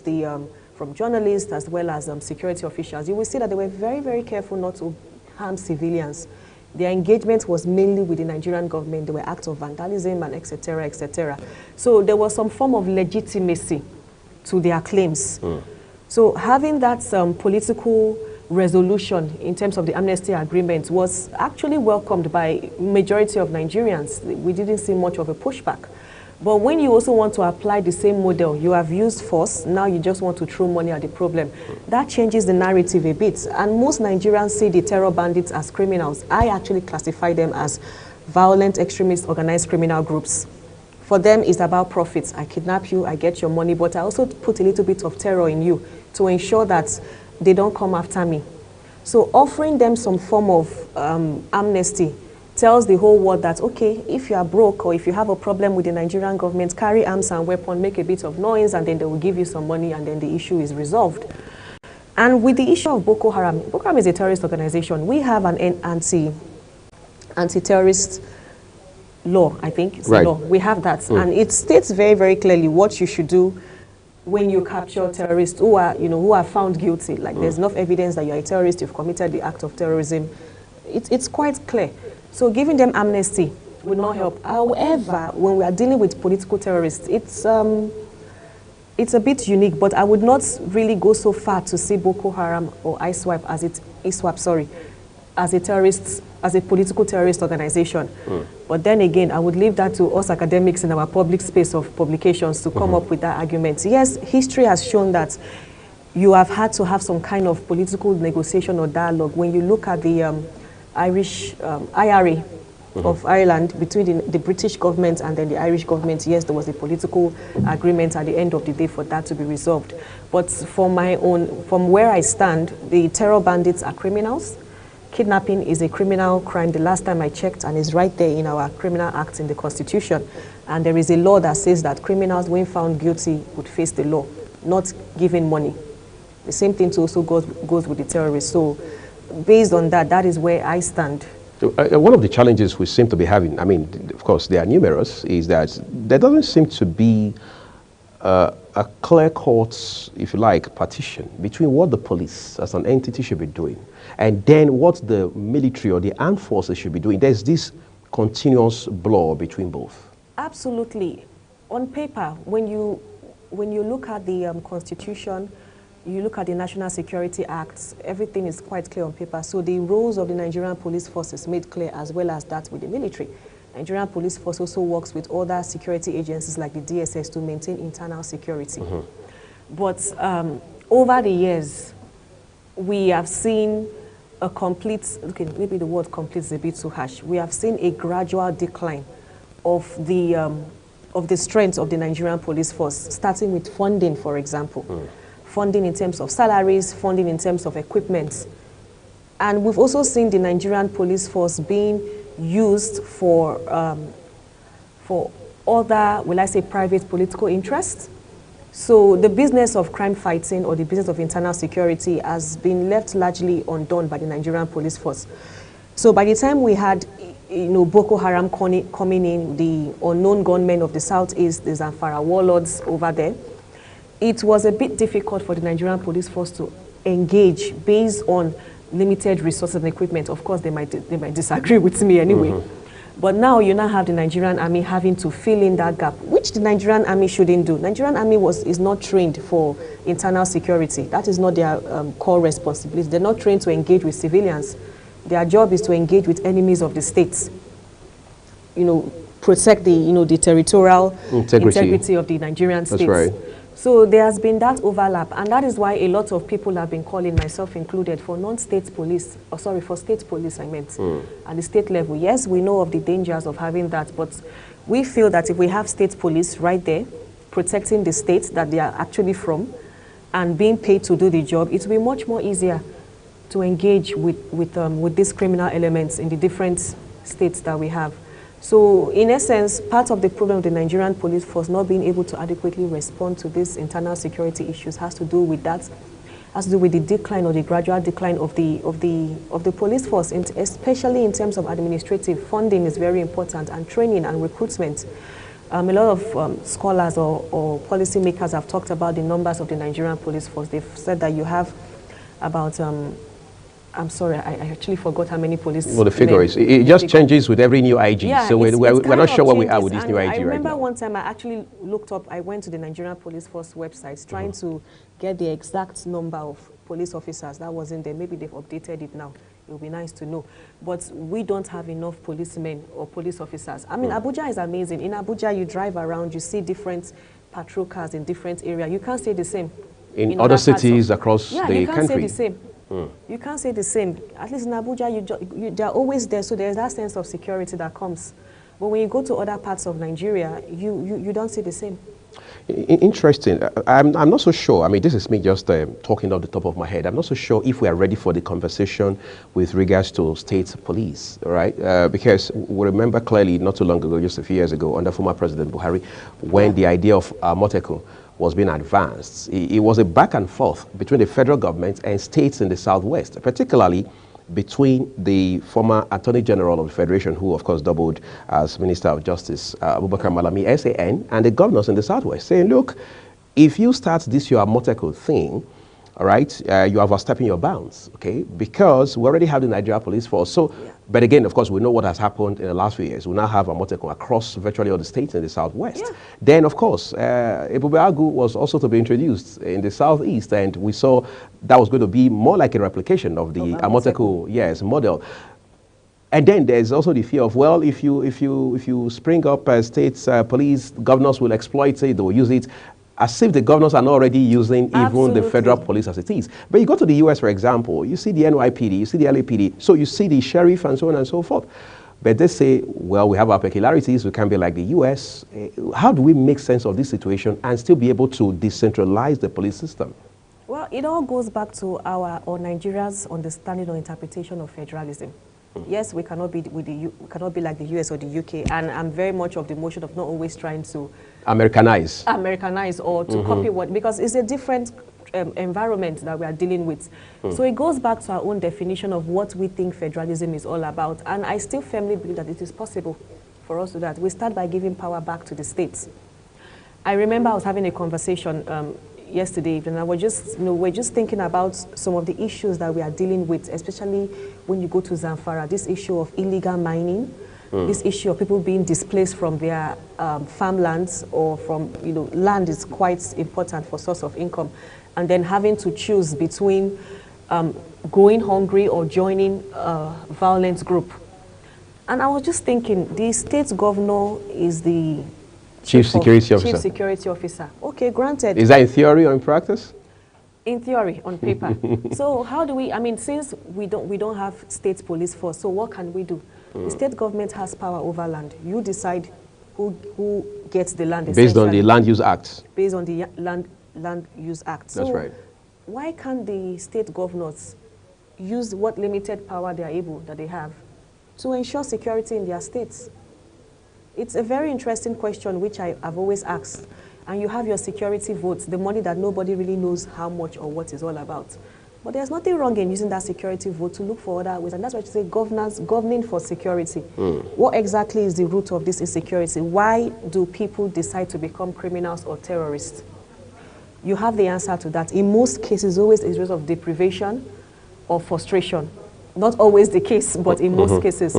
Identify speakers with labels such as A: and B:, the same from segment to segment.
A: from journalists as well as security officials, you will see that they were very, very careful not to harm civilians. Their engagement was mainly with the Nigerian government. There were acts of vandalism and etc., etc. So there was some form of legitimacy to their claims. So having that political resolution in terms of the amnesty agreement was actually welcomed by majority of Nigerians. We didn't see much of a pushback. But when you also want to apply the same model, you have used force, now you just want to throw money at the problem. That changes the narrative a bit. And most Nigerians see the terror bandits as criminals. I actually classify them as violent extremist organized criminal groups. For them, it's about profits. I kidnap you, I get your money, but I also put a little bit of terror in you to ensure that they don't come after me. So offering them some form of amnesty tells the whole world that, okay, if you are broke or if you have a problem with the Nigerian government, carry arms and weapons, make a bit of noise, and then they will give you some money, and then the issue is resolved. And with the issue of Boko Haram is a terrorist organization. We have an anti-terrorist law, I think. It's a law. We have that. And it states very, very clearly what you should do when you capture terrorists who are found guilty. Like there's enough evidence that you're a terrorist, you've committed the act of terrorism. It's quite clear. So giving them amnesty would not help. However, when we are dealing with political terrorists, it's a bit unique, but I would not really go so far to see Boko Haram or ISWAP as a political terrorist organization. But then again, I would leave that to us academics in our public space of publications to come up with that argument. Yes, history has shown that you have had to have some kind of political negotiation or dialogue. When you look at the IRA of Ireland, between the British government and then the Irish government, yes, there was a political agreement at the end of the day for that to be resolved. But from where I stand, the terror bandits are criminals. Kidnapping is a criminal crime the last time I checked, and is right there in our criminal acts in the Constitution. And there is a law that says that criminals, when found guilty, would face the law, not giving money. The same thing also goes with the terrorists. So based on that, that is where I stand.
B: So, one of the challenges we seem to be having, I mean, of course, they are numerous, is that there doesn't seem to be a clear-cut, if you like, partition between what the police as an entity should be doing and then what the military or the armed forces should be doing. There's this continuous blur between both.
A: Absolutely. On paper, when you look at the Constitution, you look at the National Security Acts, everything is quite clear on paper. So the roles of the Nigerian police force is made clear, as well as that with the military. Nigerian police force also works with other security agencies like the DSS to maintain internal security. But over the years, we have seen a complete, okay, maybe the word complete is a bit too harsh. We have seen a gradual decline of the strength of the Nigerian police force, starting with funding, for example. Funding in terms of salaries, funding in terms of equipment. And we've also seen the Nigerian police force being used for other, will I say, private political interests. So the business of crime fighting or the business of internal security has been left largely undone by the Nigerian police force. So by the time we had Boko Haram coming in, the unknown gunmen of the southeast, the Zamfara warlords over there, it was a bit difficult for the Nigerian police force to engage based on limited resources and equipment. Of course, they might disagree with me anyway. But now you now have the Nigerian army having to fill in that gap, which the Nigerian army shouldn't do. Nigerian army is not trained for internal security. That is not their core responsibility. They're not trained to engage with civilians. Their job is to engage with enemies of the states. Protect the territorial integrity of the Nigerian states.
B: That's right.
A: So there has been that overlap, and that is why a lot of people have been calling, myself included, for non-state police, for state police, I meant, at the state level. Yes, we know of the dangers of having that, but we feel that if we have state police right there, protecting the states that they are actually from, and being paid to do the job, it will be much more easier to engage with these criminal elements in the different states that we have. So, in essence, part of the problem of the Nigerian police force not being able to adequately respond to these internal security issues has to do with that, has to do with the decline or the gradual decline of the police force, especially in terms of administrative funding is very important, and training and recruitment. A lot of scholars or policymakers have talked about the numbers of the Nigerian police force. They've said that you have about, I'm sorry, I actually forgot how many police.
B: Well, the figure is, it just changes with every new IG.
A: Yeah,
B: so we're not sure where we are with this new IG right now.
A: I remember one time I actually looked up, I went to the Nigerian Police Force website trying to get the exact number of police officers that wasn't there. Maybe they've updated it now. It would be nice to know. But we don't have enough policemen or police officers. I mean, Abuja is amazing. In Abuja, you drive around, you see different patrol cars in different areas. You can't say the same.
B: In other cities across the country.
A: Yeah, you can't say the same. You can't say the same. At least in Abuja, they're always there, so there's that sense of security that comes. But when you go to other parts of Nigeria, you don't see the same.
B: Interesting. I'm not so sure. I mean, this is me just talking off the top of my head. I'm not so sure if we are ready for the conversation with regards to state police, right? Because we remember clearly not too long ago, just a few years ago, under former President Buhari, when the idea of Moteco was being advanced. It was a back and forth between the federal government and states in the Southwest, particularly between the former Attorney General of the Federation, who of course doubled as Minister of Justice, Abubakar Malami, SAN, and the governors in the Southwest, saying, look, if you start this your Moteco thing, all right, you are overstepping your bounds, okay? Because we already have the Nigeria Police Force. So, but again, of course, we know what has happened in the last few years. We now have a Moteco across virtually all the states in the Southwest. Yeah. Then, of course, Ebube Agu was also to be introduced in the Southeast, and we saw that was going to be more like a replication of the Moteco, yes, model. And then there's also the fear of, well, if you spring up states police, governors will exploit it, they will use it, as if the governors are not already using even the federal police as it is. But you go to the US, for example, you see the NYPD, you see the LAPD, so you see the sheriff and so on and so forth. But they say, well, we have our peculiarities, we can't be like the US. How do we make sense of this situation and still be able to decentralize the police system?
A: Well, it all goes back to our or Nigeria's understanding or interpretation of federalism. Yes, we cannot be we cannot be like the US or the UK, and I'm very much of the motion of not always trying to Americanize or to copy what, because it's a different environment that we are dealing with. So it goes back to our own definition of what we think federalism is all about, and I still firmly believe that it is possible for us to do that. We start by giving power back to the states. I remember I was having a conversation yesterday, and I was just, we're just thinking about some of the issues that we are dealing with, especially when you go to Zamfara, this issue of illegal mining, this issue of people being displaced from their farmlands or from, land is quite important for source of income, and then having to choose between going hungry or joining a violent group. And I was just thinking, the state governor is the Chief Security Officer. Okay, granted.
B: Is that in theory or in practice?
A: In theory, on paper. So how do we, since we don't have state police force, so what can we do? The state government has power over land. You decide who gets the land.
B: Based on the Land Use Act.
A: Based on the Land Use Act.
B: That's right.
A: Why can't the state governors use what limited power that they have to ensure security in their states? It's a very interesting question which I've always asked. And you have your security votes, the money that nobody really knows how much or what it's all about. But there's nothing wrong in using that security vote to look for other ways. And that's why you say governing for security. What exactly is the root of this insecurity? Why do people decide to become criminals or terrorists? You have the answer to that. In most cases, always a result of deprivation or frustration. Not always the case, but in most cases.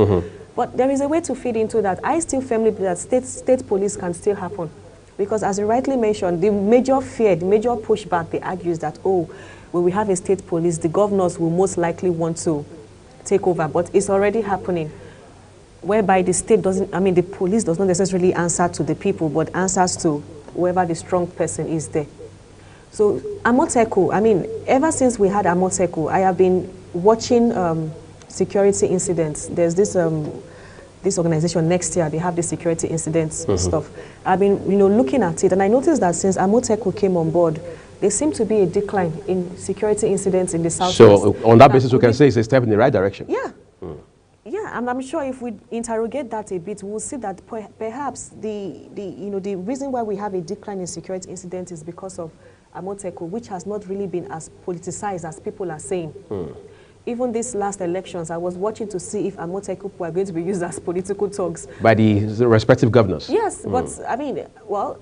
A: But there is a way to feed into that. I still firmly believe that state police can still happen. Because as you rightly mentioned, the major fear, the major pushback they argue is that, when we have a state police, the governors will most likely want to take over. But it's already happening, whereby the state doesn't, the police does not necessarily answer to the people, but answers to whoever the strong person is there. So Amoteco, ever since we had Amoteco, I have been watching security incidents. There's this organization next year, they have the security incidents stuff. I've been looking at it, and I noticed that since Amoteco came on board, there seems to be a decline in security incidents in the Southwest.
B: So on that basis, we can say it's a step in the right direction.
A: Yeah. Yeah, and I'm sure if we interrogate that a bit, we'll see that perhaps the reason why we have a decline in security incidents is because of Amoteco, which has not really been as politicized as people are saying. even these last elections, I was watching to see if Amotekun were going to be used as political thugs.
B: By the respective governors?
A: Yes, but I mean, well,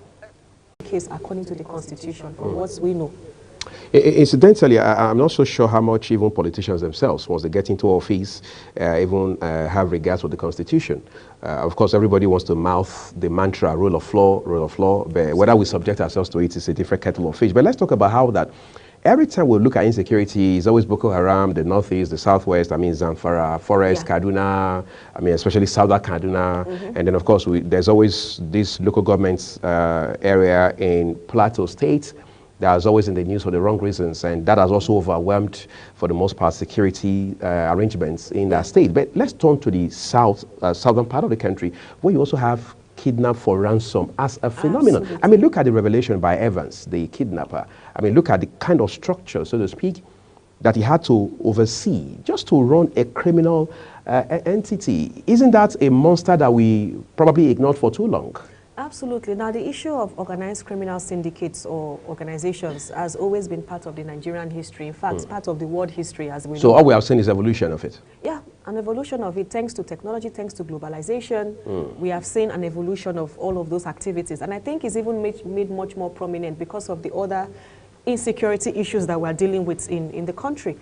A: case according to the Constitution, from what we know.
B: Incidentally, I'm not so sure how much even politicians themselves, once they get into office, even have regards with the Constitution. Of course, everybody wants to mouth the mantra, rule of law, but whether we subject ourselves to it is a different kettle of fish. But let's talk about how that, every time we look at insecurity, it's always Boko Haram, the Northeast, the Southwest, I mean, Zamfara, Forest, Kaduna, I mean, especially Southern Kaduna. And then, of course, there's always this local government area in Plateau State that is always in the news for the wrong reasons, and that has also overwhelmed, for the most part, security arrangements in that state. But let's turn to the southern part of the country, where you also have kidnap for ransom as a phenomenon.
A: Absolutely.
B: I mean, look at the revelation by Evans, the kidnapper. I mean, look at the kind of structure, so to speak, that he had to oversee just to run a criminal entity. Isn't that a monster that we probably ignored for too long?
A: Absolutely. Now, the issue of organized criminal syndicates or organizations has always been part of the Nigerian history. In fact, part of the world history, as we know.
B: So all we have seen is evolution of it?
A: Yeah, an evolution of it thanks to technology, thanks to globalization. We have seen an evolution of all of those activities. And I think it's even made much more prominent because of the other insecurity issues that we're dealing with in the country.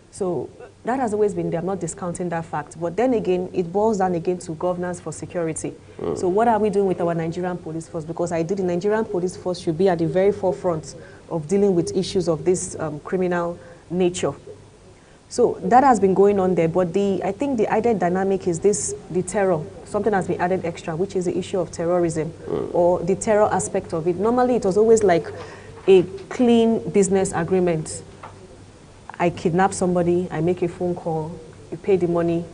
A: So that has always been there. I'm not discounting that fact. But then again, it boils down again to governance for security. So what are we doing with our Nigerian police force? Because I did the Nigerian police force should be at the very forefront of dealing with issues of this criminal nature. So that has been going on there. But I think the added dynamic is the terror. Something has been added extra, which is the issue of terrorism or the terror aspect of it. Normally, it was always like a clean business agreement. I kidnap somebody, I make a phone call, you pay the money,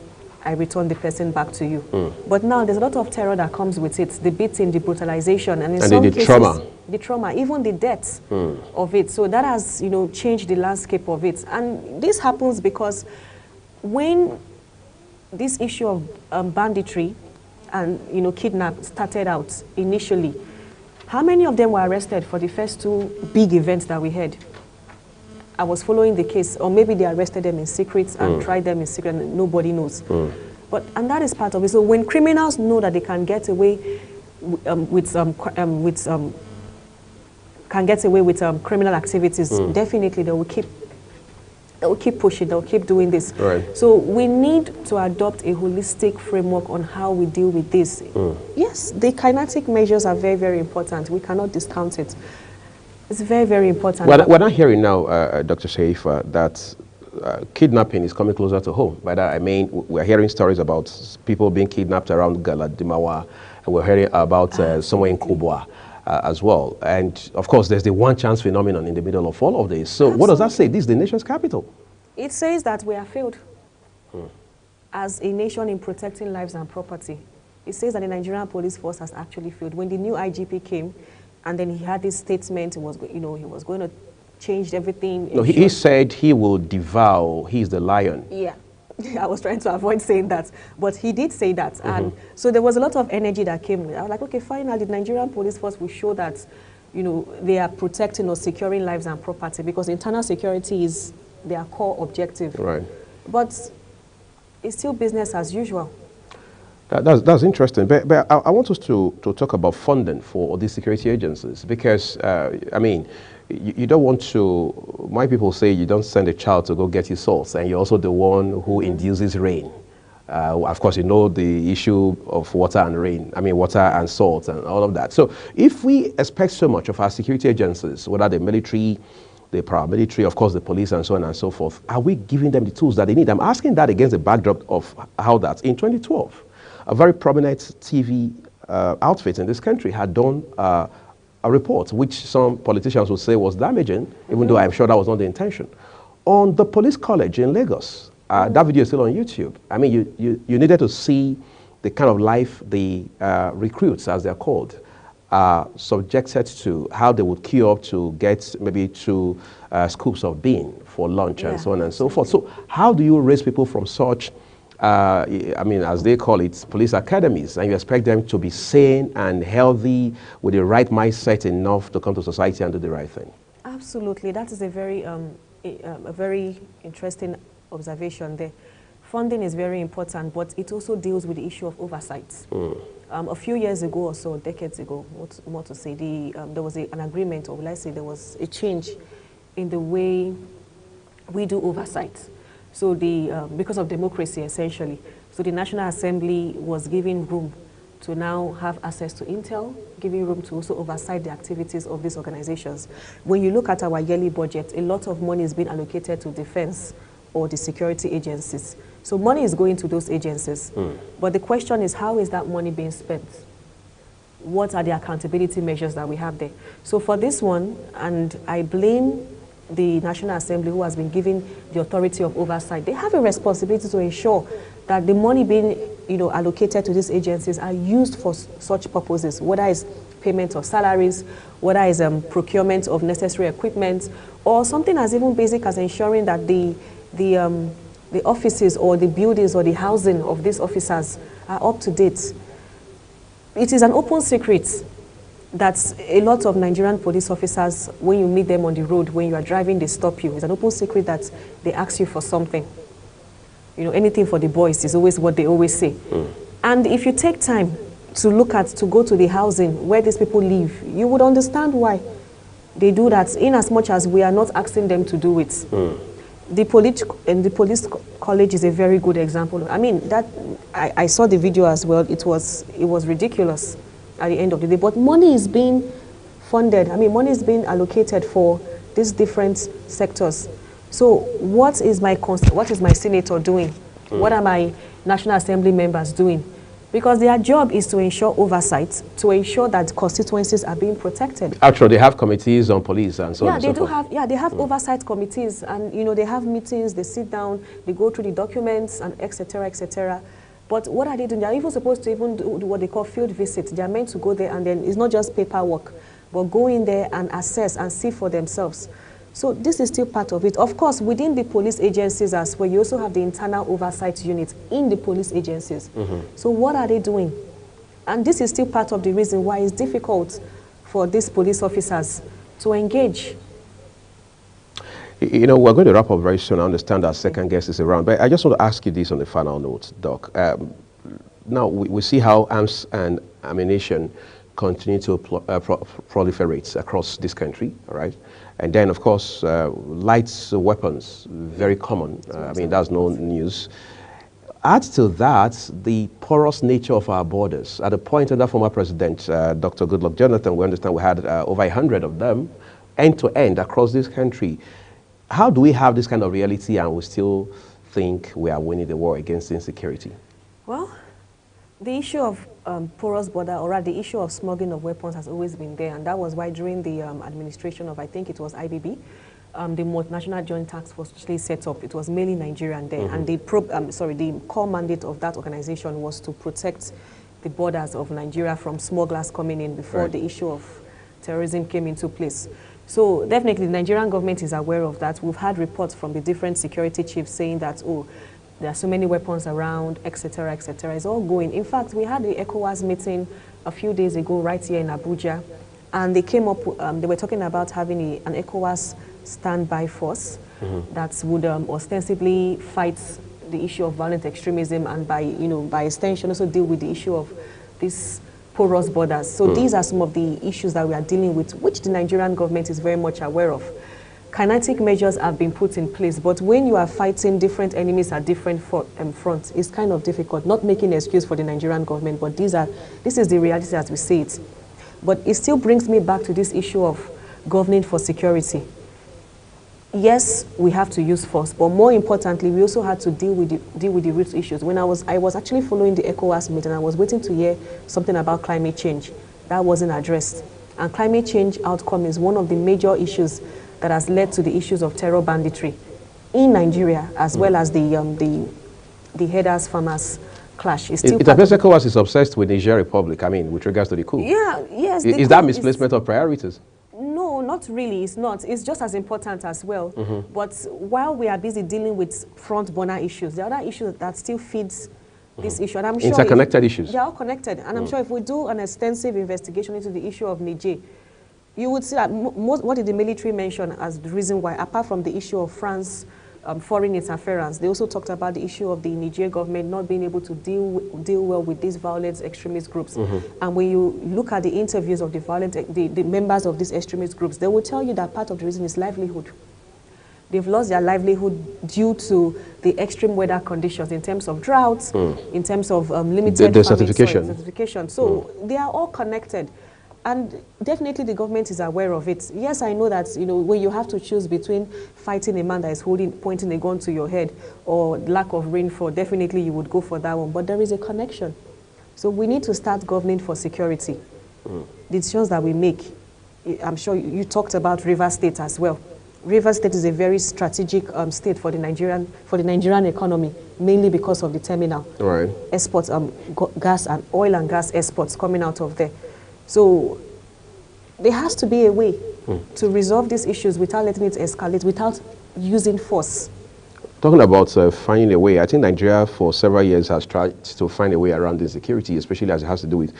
A: I return the person back to you. But now there's a lot of terror that comes with it, the beating, the brutalization, and in some cases, the trauma, even the death of it. So that has, changed the landscape of it. And this happens because when this issue of banditry and, kidnap started out initially, how many of them were arrested for the first two big events that we had? I was following the case, or maybe they arrested them in secret and tried them in secret, and nobody knows. And that is part of it. So when criminals know that they can get away with criminal activities, definitely they will keep pushing, they'll keep doing this.
B: Right.
A: So we need to adopt a holistic framework on how we deal with this. Yes, the kinetic measures are very, very important. We cannot discount it. It's very, very important.
B: We're not hearing now, Dr. Shaifa, that kidnapping is coming closer to home. By that I mean, we're hearing stories about people being kidnapped around Galadimawa, and we're hearing about somewhere in Kubwa as well. And of course, there's the one chance phenomenon in the middle of all of this. So what does that say? This is the nation's capital. It
A: says that we are failed as a nation in protecting lives and property. It says that the Nigerian police force has actually failed. When the new IGP came, and then he had this statement, he was going to change everything.
B: No, he said he will devour, he's the lion.
A: Yeah, I was trying to avoid saying that, but he did say that. And so there was a lot of energy that came. I was like, okay, finally, the Nigerian police force will show that, they are protecting or securing lives and property, because internal security is their core objective.
B: Right.
A: But it's still business as usual.
B: That's interesting, but I want us to talk about funding for these security agencies, because, I mean, you don't want to, my people say you don't send a child to go get his salt, and you're also the one who induces rain. Of course, the issue of water and rain, water and salt and all of that. So if we expect so much of our security agencies, whether the military, the paramilitary, of course, the police, and so on and so forth, are we giving them the tools that they need? I'm asking that against the backdrop of how that in 2012, a very prominent TV outfit in this country had done a report, which some politicians would say was damaging, even though I'm sure that was not the intention, on the police college in Lagos. That video is still on YouTube. I mean, you needed to see the kind of life the recruits, as they're called, are subjected to, how they would queue up to get maybe 2 scoops of bean for lunch and so on and so forth. So how do you raise people from such as they call it, police academies, and you expect them to be sane and healthy with the right mindset enough to come to society and do the right thing?
A: Absolutely. That is a very interesting observation there. Funding is very important, but it also deals with the issue of oversight. A few years ago or so, decades ago, more to say, there was an agreement, or let's say there was a change in the way we do oversight. So because of democracy, essentially, so the National Assembly was giving room to now have access to intel, giving room to also oversight the activities of these organizations. When you look at our yearly budget, a lot of money is being allocated to defense or the security agencies. So money is going to those agencies. But the question is, how is that money being spent? What are the accountability measures that we have there? So for this one, and I blame the National Assembly, who has been given the authority of oversight, they have a responsibility to ensure that the money being allocated to these agencies are used for such purposes, whether it's payment of salaries, whether it's procurement of necessary equipment, or something as even basic as ensuring that the offices or the buildings or the housing of these officers are up to date. It is an open secret that a lot of Nigerian police officers, when you meet them on the road, when you are driving, they stop you. It's an open secret that they ask you for something. Anything for the boys is always what they always say. And if you take time to go to the housing where these people live, you would understand why they do that, in as much as we are not asking them to do it. The police college is a very good example. I mean, I saw the video as well. It was ridiculous at the end of the day. But money is being funded. I mean, money is being allocated for these different sectors. So what is my senator doing? What are my National Assembly members doing? Because their job is to ensure oversight, to ensure that constituencies are being protected.
B: Actually, they have committees on police and so on and so forth.
A: They have oversight committees, and they have meetings, they sit down, they go through the documents, and etc., etc. But what are they doing? They are even supposed to even do what they call field visits. They are meant to go there, and then it's not just paperwork, but go in there and assess and see for themselves. So this is still part of it. Of course, within the police agencies as well, you also have the internal oversight unit in the police agencies. So what are they doing? And this is still part of the reason why it's difficult for these police officers to engage.
B: We're going to wrap up very soon. I understand our second guest is around, but I just want to ask you this on the final note, Doc. Now, we see how arms and ammunition continue to proliferate across this country, all right? And then, of course, light weapons, very common. I mean, that's no news. Add to that the porous nature of our borders. At the point of that former president, Dr. Goodluck Jonathan, we understand we had over 100 of them, end-to-end across this country. How do we have this kind of reality and we still think we are winning the war against insecurity? Well,
A: the issue of porous border, or rather the issue of smuggling of weapons, has always been there, and that was why during the administration of, I think it was IBB, the Multinational Joint Task Force actually set up. It was mainly Nigerian there, and the core mandate of that organization was to protect the borders of Nigeria from smugglers coming in before the issue of terrorism came into place. So definitely the Nigerian government is aware of that. We've had reports from the different security chiefs saying that, oh, there are so many weapons around, etc., etc. It's all going. In fact, we had the ECOWAS meeting a few days ago right here in Abuja, and they came up, they were talking about having an ECOWAS standby force that would ostensibly fight the issue of violent extremism, and by extension also deal with the issue of these porous borders. So these are some of the issues that we are dealing with, which the Nigerian government is very much aware of. Kinetic measures have been put in place, but when you are fighting different enemies at different fronts, it's kind of difficult. Not making an excuse for the Nigerian government, but this is the reality as we see it. But it still brings me back to this issue of governing for security. Yes, we have to use force, but more importantly, we also had to deal with the root issues. When I was actually following the ECOWAS meeting, I was waiting to hear something about climate change. That wasn't addressed. And climate change outcome is one of the major issues that has led to the issues of terror banditry in Nigeria, as well as the herders farmers clash. It appears
B: ECOWAS is obsessed with Niger Republic, I mean, with regards to the coup.
A: Yeah, yes.
B: Is that misplacement of priorities?
A: No, not really. It's not. It's just as important as well. But while we are busy dealing with front burner issues, there are other issues that still feeds this issue. And I'm sure
B: interconnected issues.
A: They are all connected. And I'm sure if we do an extensive investigation into the issue of Niger, you would see that what did the military mention as the reason why, apart from the issue of France foreign interference. They also talked about the issue of the Niger government not being able to deal well with these violent extremist groups. And when you look at the interviews of the members of these extremist groups, they will tell you that part of the reason is livelihood. They've lost their livelihood due to the extreme weather conditions in terms of droughts, in terms of limited desertification. So they are all connected. And definitely the government is aware of it. Yes, I know that, when you have to choose between fighting a man that is pointing a gun to your head or lack of rainfall, definitely you would go for that one. But there is a connection. So we need to start governing for security. The decisions that we make, I'm sure you talked about Rivers State as well. Rivers State is a very strategic state for the Nigerian economy, mainly because of the terminal.
B: Right.
A: Exports, gas and oil and gas exports coming out of there. So there has to be a way to resolve these issues without letting it escalate, without using force.
B: Talking about finding a way, I think Nigeria for several years has tried to find a way around insecurity, especially as it has to do with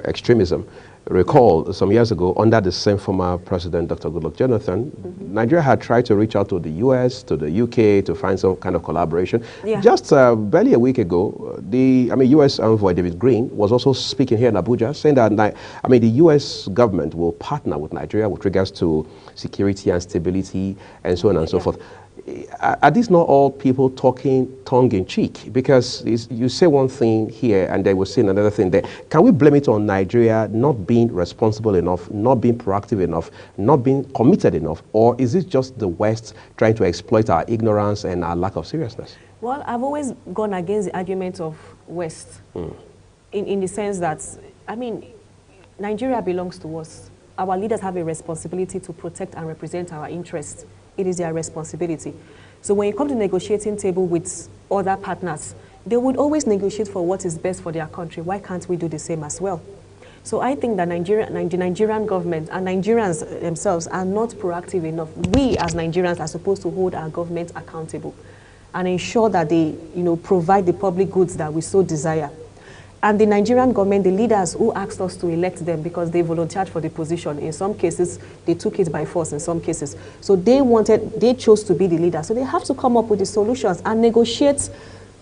B: extremism. Recall some years ago, under the same former president, Dr. Goodluck Jonathan, Nigeria had tried to reach out to the US, to the UK to find some kind of collaboration. Yeah. Just barely a week ago, the US envoy David Green was also speaking here in Abuja, saying that the US government will partner with Nigeria with regards to security and stability and so on and so forth. Are these not all people talking tongue-in-cheek? Because you say one thing here and they will say another thing there. Can we blame it on Nigeria not being responsible enough, not being proactive enough, not being committed enough? Or is it just the West trying to exploit our ignorance and our lack of seriousness?
A: Well, I've always gone against the argument of West in the sense that, Nigeria belongs to us. Our leaders have a responsibility to protect and represent our interests. It is their responsibility. So when you come to negotiating table with other partners, they would always negotiate for what is best for their country. Why can't we do the same as well? So I think that the Nigerian government and Nigerians themselves are not proactive enough. We as Nigerians are supposed to hold our government accountable and ensure that they, provide the public goods that we so desire. And the Nigerian government, the leaders who asked us to elect them because they volunteered for the position, in some cases, they took it by force in some cases. So they chose to be the leader. So they have to come up with the solutions and negotiate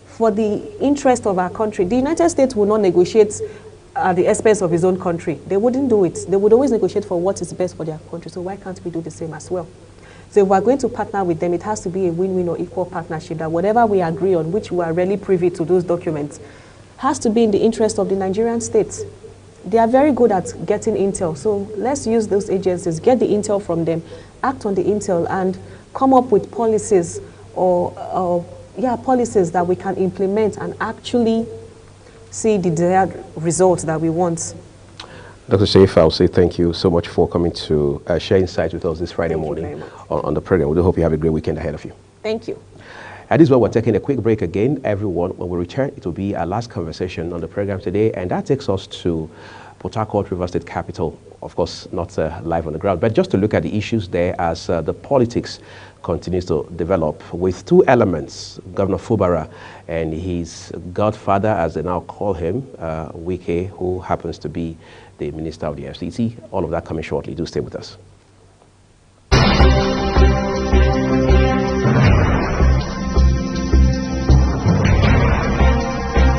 A: for the interest of our country. The United States will not negotiate at the expense of his own country. They wouldn't do it. They would always negotiate for what is best for their country. So why can't we do the same as well? So if we're going to partner with them, it has to be a win-win or equal partnership, that whatever we agree on, which we are really privy to those documents, has to be in the interest of the Nigerian state. They are very good at getting intel, so let's use those agencies, get the intel from them, act on the intel, and come up with policies policies that we can implement and actually see the desired results that we want.
B: Dr. Shaif, I'll say thank you so much for coming to share insights with us this Friday morning on the program. We do hope you have a great weekend ahead of you.
A: Thank you.
B: And this is where we're taking a quick break again. Everyone, when we return, it will be our last conversation on the program today, and that takes us to Port Harcourt, Rivers State Capital. Of course, not live on the ground, but just to look at the issues there as the politics continues to develop with two elements, Governor Fubara and his godfather, as they now call him, Wike, who happens to be the Minister of the FCT. All of that coming shortly. Do stay with us.